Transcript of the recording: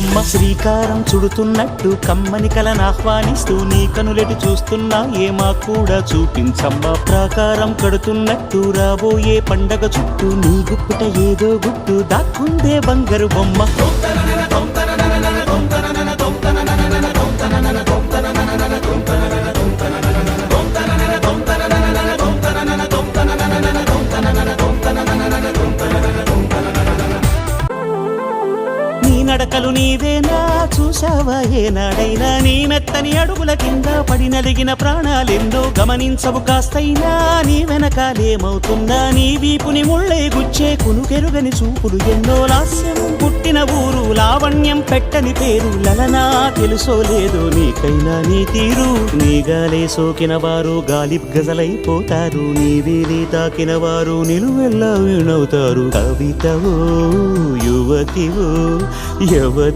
బొమ్మ శ్రీకారం చుడుతున్నట్టు కమ్మని కలను ఆహ్వానిస్తూ నీ కనులెటు చూస్తున్నా ఏమా కూడా చూపించమ్మా ప్రాకారం కడుతున్నట్టు రాబోయే పండగ చుట్టూ నీ గుప్పుట ఏదో గుట్టు దాక్కుందే బంగారు బొమ్మ నడకలు నీవేనా చూసావా ఏనాడైనా నీ మెత్తని అడుగుల కింద పడి నలిగిన ప్రాణాలెందో గమనించవు కాస్తైనా నీ వెనకాలేమవుతుందా నీ వీపుని ముళ్ళే గుచ్చే కునుకెరుగని చూపులు ఎన్నో లాస్యం పుట్టిన ఊరు లావణ్యం పెట్టని పేరు లలనా తెలుసో లేదో నీకైనా నీ తీరు నీ గాలే సోకిన వారు గాలి గజలైపోతారు నీ వేలి తాకిన వారు నిలువెల్లా వీణవుతారు కవితవో యువతివో యువతి